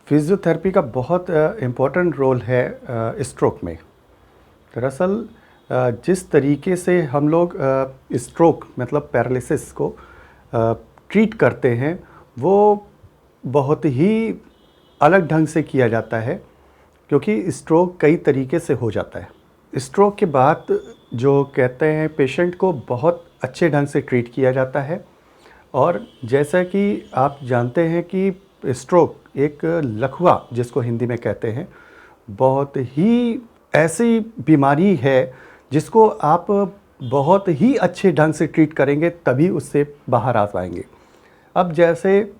Physiotherapy का बहुत important role है स्ट्रोक में। दरअसल जिस तरीके से हम लोग स्ट्रोक मतलब पैरालिसिस को ट्रीट करते हैं वो बहुत ही अलग ढंग से किया जाता है, क्योंकि स्ट्रोक कई तरीके से हो जाता है। स्ट्रोक के बाद जो कहते हैं पेशेंट को बहुत अच्छे ढंग से ट्रीट किया जाता है। और जैसा कि आप जानते हैं कि स्ट्रोक एक लकवा जिसको हिंदी में कहते हैं, बहुत ही ऐसी बीमारी है जिसको आप बहुत ही अच्छे ढंग से ट्रीट करेंगे तभी उससे बाहर आ पाएंगे। अब जैसे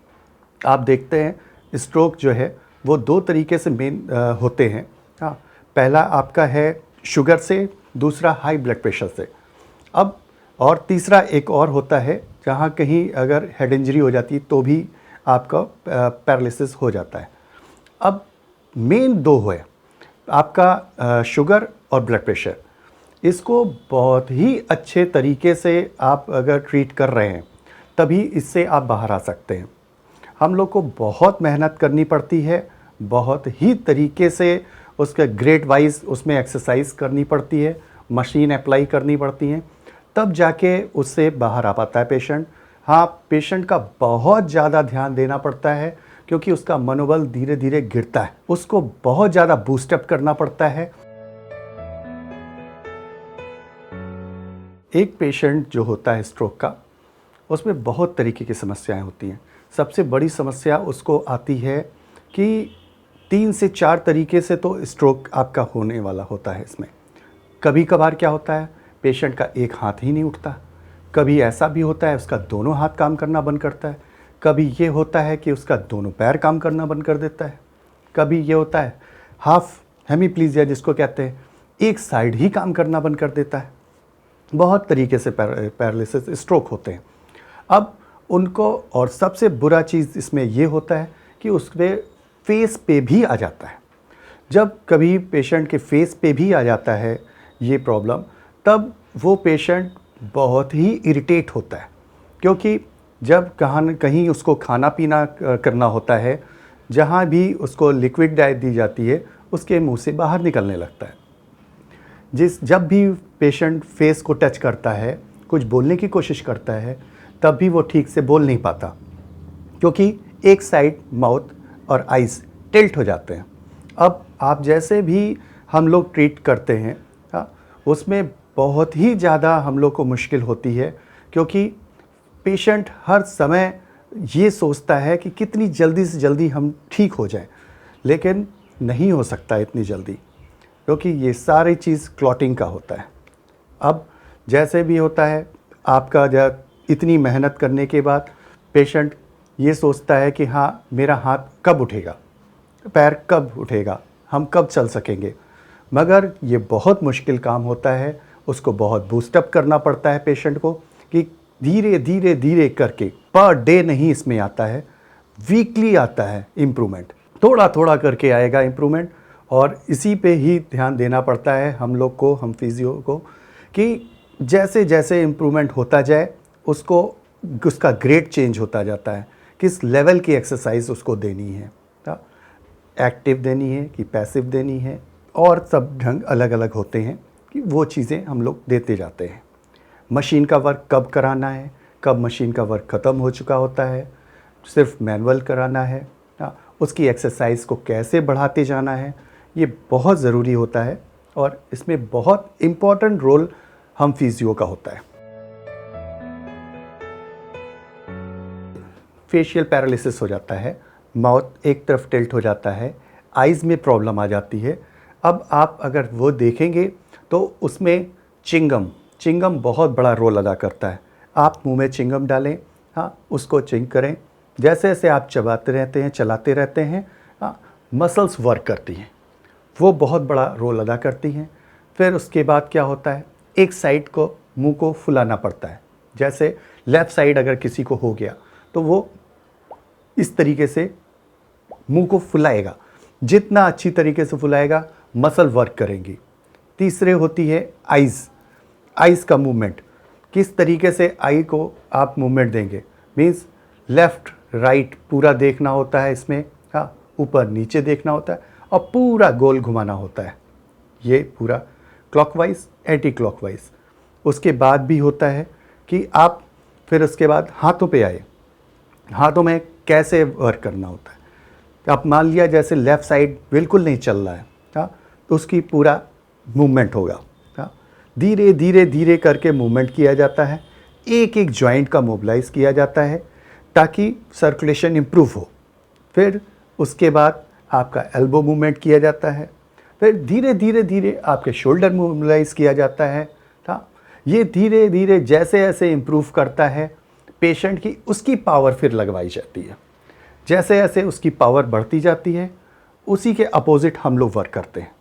आप देखते हैं स्ट्रोक जो है वो दो तरीके से मेन होते हैं। हाँ, पहला आपका है शुगर से, दूसरा हाई ब्लड प्रेशर से। अब और तीसरा एक और होता है जहाँ कहीं अगर हेड इंजरी हो जाती है तो भी आपका पैरालिसिस हो जाता है। अब मेन दो है आपका शुगर और ब्लड प्रेशर। इसको बहुत ही अच्छे तरीके से आप अगर ट्रीट कर रहे हैं तभी इससे आप बाहर आ सकते हैं। हम लोग को बहुत मेहनत करनी पड़ती है, बहुत ही तरीके से उसका ग्रेड वाइज उसमें एक्सरसाइज करनी पड़ती है, मशीन अप्लाई करनी पड़ती हैं, तब जाके उससे बाहर आ पाता है पेशेंट। हाँ, पेशेंट का बहुत ज़्यादा ध्यान देना पड़ता है क्योंकि उसका मनोबल धीरे धीरे गिरता है, उसको बहुत ज़्यादा बूस्टअप करना पड़ता है। एक पेशेंट जो होता है स्ट्रोक का, उसमें बहुत तरीके की समस्याएं होती हैं। सबसे बड़ी समस्या उसको आती है कि 3 से 4 तरीके से तो स्ट्रोक आपका होने वाला होता है इसमें। कभी कभार क्या होता है पेशेंट का एक हाथ ही नहीं उठता, कभी ऐसा भी होता है उसका दोनों हाथ काम करना बंद करता है, कभी ये होता है कि उसका दोनों पैर काम करना बंद कर देता है, कभी ये होता है हाफ हेमीप्लीजिया जिसको कहते हैं, एक साइड ही काम करना बंद कर देता है। बहुत तरीके से पैरालिसिस स्ट्रोक होते हैं। अब उनको और सबसे बुरा चीज़ इसमें ये होता है कि उसके फेस पे भी आ जाता है। जब कभी पेशेंट के फेस पे भी आ जाता है ये प्रॉब्लम, तब वो पेशेंट बहुत ही इरिटेट होता है, क्योंकि जब कहीं उसको खाना पीना करना होता है, जहाँ भी उसको लिक्विड डाइट दी जाती है उसके मुंह से बाहर निकलने लगता है। जब भी पेशेंट फेस को टच करता है, कुछ बोलने की कोशिश करता है, तब भी वो ठीक से बोल नहीं पाता, क्योंकि एक साइड माउथ और आइज़ टिल्ट हो जाते हैं। अब आप जैसे भी हम लोग ट्रीट करते हैं, उसमें बहुत ही ज़्यादा हम लोग को मुश्किल होती है, क्योंकि पेशेंट हर समय ये सोचता है कि कितनी जल्दी से जल्दी हम ठीक हो जाएं, लेकिन नहीं हो सकता इतनी जल्दी, क्योंकि ये सारी चीज़ क्लॉटिंग का होता है। अब जैसे भी होता है आपका जब इतनी मेहनत करने के बाद पेशेंट ये सोचता है कि हाँ, मेरा हाथ कब उठेगा, पैर कब उठेगा, हम कब चल सकेंगे, मगर ये बहुत मुश्किल काम होता है। उसको बहुत बूस्टअप करना पड़ता है पेशेंट को कि धीरे धीरे धीरे करके, पर डे नहीं इसमें आता है, वीकली आता है इम्प्रूवमेंट, थोड़ा थोड़ा करके आएगा इम्प्रूवमेंट। और इसी पे ही ध्यान देना पड़ता है हम लोग को, हम फिजियो को, कि जैसे जैसे इम्प्रूवमेंट होता जाए उसका ग्रेड चेंज होता जाता है, किस लेवल की एक्सरसाइज उसको देनी है, एक्टिव देनी है कि पैसिव देनी है, और सब ढंग अलग अलग होते हैं कि वो चीज़ें हम लोग देते जाते हैं। मशीन का वर्क कब कराना है, कब मशीन का वर्क ख़त्म हो चुका होता है, सिर्फ मैनुअल कराना है, उसकी एक्सरसाइज को कैसे बढ़ाते जाना है, ये बहुत ज़रूरी होता है। और इसमें बहुत इम्पॉर्टेंट रोल हम फिजियो का होता है। फेशियल पैरालिसिस हो जाता है, माउथ एक तरफ टिल्ट हो जाता है, आइज़ में प्रॉब्लम आ जाती है। अब आप अगर वो देखेंगे तो उसमें चिंगम बहुत बड़ा रोल अदा करता है। आप मुंह में चिंगम डालें, हाँ, उसको चिंग करें, जैसे जैसे आप चबाते रहते हैं, चलाते रहते हैं, हाँ, मसल्स वर्क करती हैं, वो बहुत बड़ा रोल अदा करती हैं। फिर उसके बाद क्या होता है, एक साइड को मुंह को फुलाना पड़ता है। जैसे लेफ़्ट साइड अगर किसी को हो गया तो वो इस तरीके से मुंह को फुलाएगा, जितना अच्छी तरीके से फुलाएगा मसल वर्क करेंगी। तीसरे होती है आइज़ का मूवमेंट, किस तरीके से आई को आप मूवमेंट देंगे, मीन्स लेफ़्ट राइट पूरा देखना होता है इसमें, हाँ, ऊपर नीचे देखना होता है और पूरा गोल घुमाना होता है, ये पूरा क्लॉकवाइज एंटी क्लॉकवाइज। उसके बाद भी होता है कि आप फिर उसके बाद हाथों पे आए, हाथों में कैसे वर्क करना होता है। आप मान लिया जैसे लेफ़्ट साइड बिल्कुल नहीं चल रहा है, हाँ, तो उसकी पूरा मूवमेंट होगा, हाँ, धीरे धीरे धीरे करके मूवमेंट किया जाता है, एक एक जॉइंट का मोबिलाइज किया जाता है ताकि सर्कुलेशन इम्प्रूव हो। फिर उसके बाद आपका एल्बो मूवमेंट किया जाता है, फिर धीरे धीरे धीरे आपके शोल्डर मोबिलाइज किया जाता है, हाँ। ये धीरे धीरे जैसे जैसे इम्प्रूव करता है पेशेंट की, उसकी पावर फिर लगवाई जाती है। जैसे जैसे उसकी पावर बढ़ती जाती है उसी के अपोजिट हम लोग वर्क करते हैं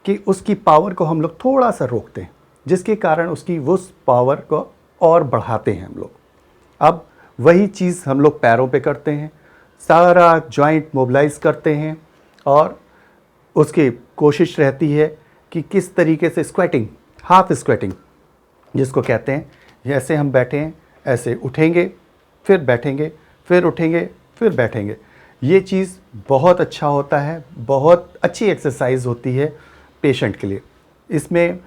कि उसकी पावर को हम लोग थोड़ा सा रोकते हैं, जिसके कारण उसकी उस पावर को और बढ़ाते हैं हम लोग। अब वही चीज़ हम लोग पैरों पे करते हैं, सारा जॉइंट मोबिलाइज करते हैं और उसकी कोशिश रहती है कि किस तरीके से स्क्वेटिंग, हाफ स्क्वेटिंग जिसको कहते हैं, जैसे हम बैठे हैं ऐसे उठेंगे फिर बैठेंगे, फिर उठेंगे फिर बैठेंगे। ये चीज़ बहुत अच्छा होता है, बहुत अच्छी एक्सरसाइज होती है पेशेंट के लिए। इसमें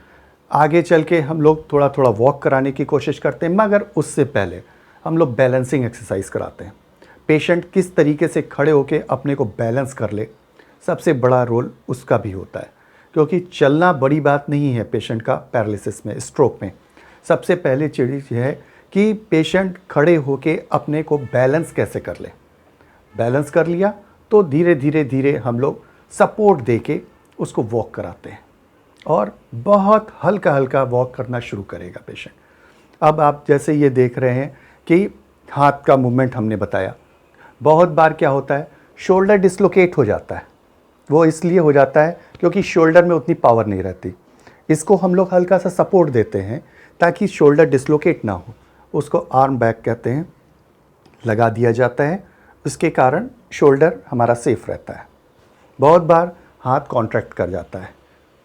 आगे चल के हम लोग थोड़ा थोड़ा वॉक कराने की कोशिश करते हैं, मगर उससे पहले हम लोग बैलेंसिंग एक्सरसाइज कराते हैं। पेशेंट किस तरीके से खड़े होकर अपने को बैलेंस कर ले, सबसे बड़ा रोल उसका भी होता है, क्योंकि चलना बड़ी बात नहीं है पेशेंट का पैरालिसिस में, स्ट्रोक में। सबसे पहले चीज़ है कि पेशेंट खड़े होके अपने को बैलेंस कैसे कर ले। बैलेंस कर लिया तो धीरे धीरे धीरे हम लोग सपोर्ट देके उसको वॉक कराते हैं और बहुत हल्का हल्का वॉक करना शुरू करेगा पेशेंट। अब आप जैसे ये देख रहे हैं कि हाथ का मूवमेंट हमने बताया, बहुत बार क्या होता है शोल्डर डिसलोकेट हो जाता है। वो इसलिए हो जाता है क्योंकि शोल्डर में उतनी पावर नहीं रहती। इसको हम लोग हल्का सा सपोर्ट देते हैं ताकि शोल्डर डिसलोकेट ना हो। उसको आर्म बैक कहते हैं, लगा दिया जाता है, उसके कारण शोल्डर हमारा सेफ रहता है। बहुत बार हाथ कॉन्ट्रैक्ट कर जाता है,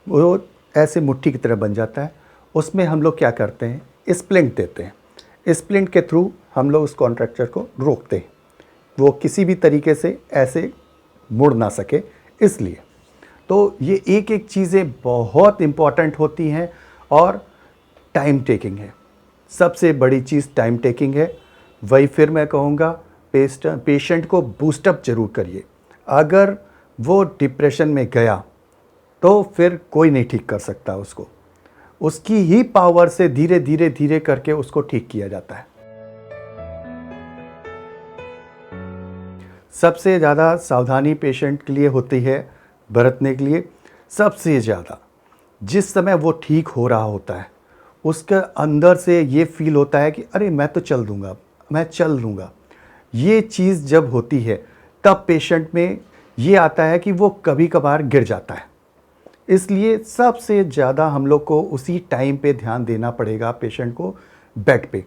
वो ऐसे मुट्ठी की तरह बन जाता है। उसमें हम लोग क्या करते हैं, स्प्लिंट देते हैं। स्प्लिंट के थ्रू हम लोग उस कॉन्ट्रैक्चर को रोकते हैं, वो किसी भी तरीके से ऐसे मुड़ ना सके। इसलिए तो ये एक एक चीज़ें बहुत इम्पॉर्टेंट होती हैं और टाइम टेकिंग है। सबसे बड़ी चीज़ टाइम टेकिंग है। वही फिर मैं कहूँगा पेशेंट को बूस्टअप जरूर करिए। अगर वो डिप्रेशन में गया तो फिर कोई नहीं ठीक कर सकता उसको, उसकी ही पावर से धीरे धीरे धीरे करके उसको ठीक किया जाता है। सबसे ज़्यादा सावधानी पेशेंट के लिए होती है बरतने के लिए। सबसे ज़्यादा जिस समय वो ठीक हो रहा होता है उसके अंदर से ये फील होता है कि अरे मैं तो चल दूँगा, मैं चल लूँगा। ये चीज़ जब होती है तब पेशेंट में ये आता है कि वो कभी कभार गिर जाता है। इसलिए सबसे ज़्यादा हम लोग को उसी टाइम पे ध्यान देना पड़ेगा पेशेंट को बेड पे।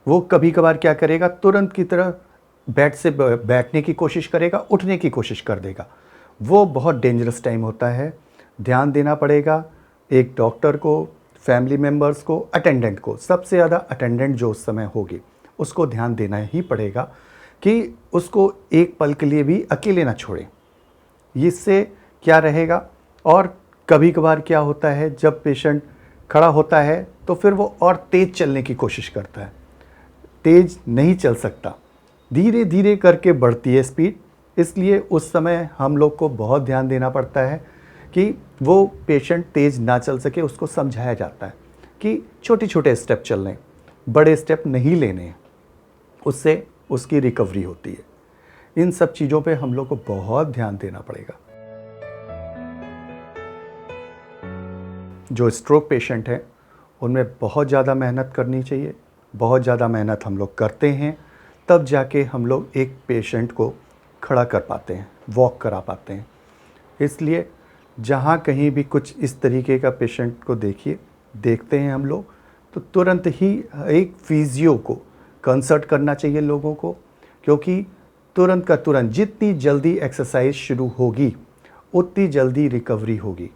वो कभी कभार क्या करेगा, तुरंत की तरह बेड से बैठने की कोशिश करेगा, उठने की कोशिश कर देगा। वो बहुत डेंजरस टाइम होता है, ध्यान देना पड़ेगा एक डॉक्टर को, फैमिली मेम्बर्स को, अटेंडेंट को। सबसे ज़्यादा अटेंडेंट जो उस समय होगी उसको ध्यान देना ही पड़ेगा कि उसको एक पल के लिए भी अकेले ना छोड़े। इससे क्या रहेगा, और कभी कभार क्या होता है जब पेशेंट खड़ा होता है तो फिर वो और तेज़ चलने की कोशिश करता है, तेज़ नहीं चल सकता, धीरे धीरे करके बढ़ती है स्पीड। इसलिए उस समय हम लोग को बहुत ध्यान देना पड़ता है कि वो पेशेंट तेज़ ना चल सके। उसको समझाया जाता है कि छोटे छोटे स्टेप चलने, बड़े स्टेप नहीं लेने हैं, उससे उसकी रिकवरी होती है। इन सब चीज़ों पे हम लोग को बहुत ध्यान देना पड़ेगा। जो स्ट्रोक पेशेंट हैं उनमें बहुत ज़्यादा मेहनत करनी चाहिए। बहुत ज़्यादा मेहनत हम लोग करते हैं तब जाके हम लोग एक पेशेंट को खड़ा कर पाते हैं, वॉक करा पाते हैं। इसलिए जहाँ कहीं भी कुछ इस तरीके का पेशेंट को देखते हैं हम लोग, तो तुरंत ही एक फिजियो को कंसल्ट करना चाहिए लोगों को, क्योंकि तुरंत का तुरंत जितनी जल्दी एक्सरसाइज शुरू होगी उतनी जल्दी रिकवरी होगी।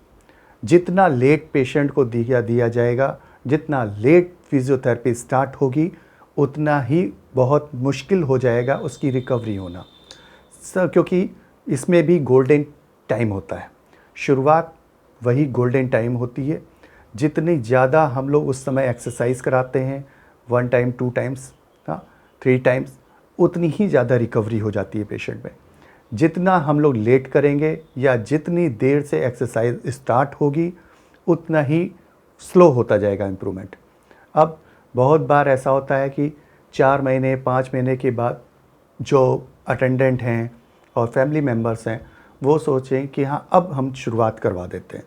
जितना लेट पेशेंट को दिया जाएगा, जितना लेट फिजियोथेरेपी स्टार्ट होगी, उतना ही बहुत मुश्किल हो जाएगा उसकी रिकवरी होना। क्योंकि इसमें भी गोल्डन टाइम होता है। शुरुआत वही गोल्डन टाइम होती है। जितनी ज़्यादा हम लोग उस समय एक्सरसाइज कराते हैं, 1 टाइम 2 टाइम्स, हाँ 3 टाइम्स, उतनी ही ज़्यादा रिकवरी हो जाती है पेशेंट में। जितना हम लोग लेट करेंगे या जितनी देर से एक्सरसाइज स्टार्ट होगी, उतना ही स्लो होता जाएगा इम्प्रूवमेंट। अब बहुत बार ऐसा होता है कि 4 महीने 5 महीने के बाद जो अटेंडेंट हैं और फैमिली मेम्बर्स हैं, वो सोचें कि हाँ अब हम शुरुआत करवा देते हैं,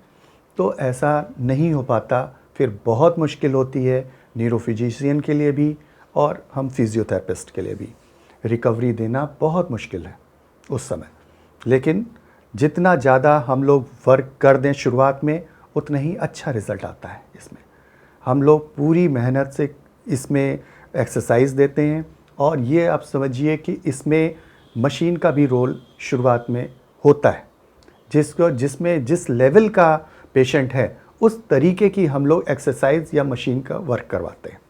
तो ऐसा नहीं हो पाता। फिर बहुत मुश्किल होती है न्यूरोफिजिशियन के लिए भी और हम फिजियोथेरेपिस्ट के लिए भी। रिकवरी देना बहुत मुश्किल है उस समय, लेकिन जितना ज़्यादा हम लोग वर्क कर दें शुरुआत में, उतना ही अच्छा रिज़ल्ट आता है इसमें। हम लोग पूरी मेहनत से इसमें एक्सरसाइज देते हैं और ये आप समझिए कि इसमें मशीन का भी रोल शुरुआत में होता है। जिसमें जिस लेवल का पेशेंट है, उस तरीके की हम लोग एक्सरसाइज या मशीन का वर्क करवाते हैं।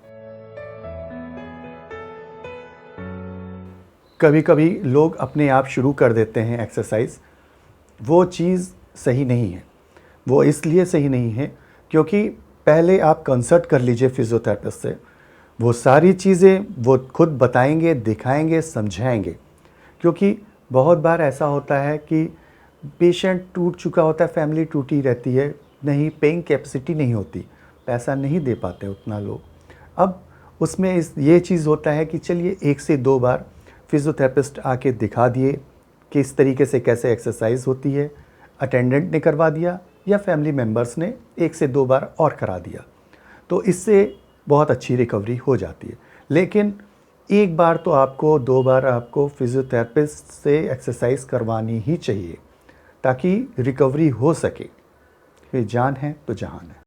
कभी कभी लोग अपने आप शुरू कर देते हैं एक्सरसाइज, वो चीज़ सही नहीं है। वो इसलिए सही नहीं है क्योंकि पहले आप कंसल्ट कर लीजिए फिजियोथेरेपिस्ट से। वो सारी चीज़ें वो खुद बताएंगे, दिखाएंगे, समझाएंगे। क्योंकि बहुत बार ऐसा होता है कि पेशेंट टूट चुका होता है, फैमिली टूटी रहती है, नहीं पेइंग कैपेसिटी नहीं होती, पैसा नहीं दे पाते उतना लोग। अब उसमें ये चीज़ होता है कि चलिए 1 से 2 बार फिजियोथेरेपिस्ट आके दिखा दिए कि इस तरीके से कैसे एक्सरसाइज होती है, अटेंडेंट ने करवा दिया या फैमिली मेम्बर्स ने 1 से 2 बार और करा दिया, तो इससे बहुत अच्छी रिकवरी हो जाती है। लेकिन 1 बार तो आपको, 2 बार आपको फिजियोथेरेपिस्ट से एक्सरसाइज करवानी ही चाहिए ताकि रिकवरी हो सके। फिर जान है तो जहान है।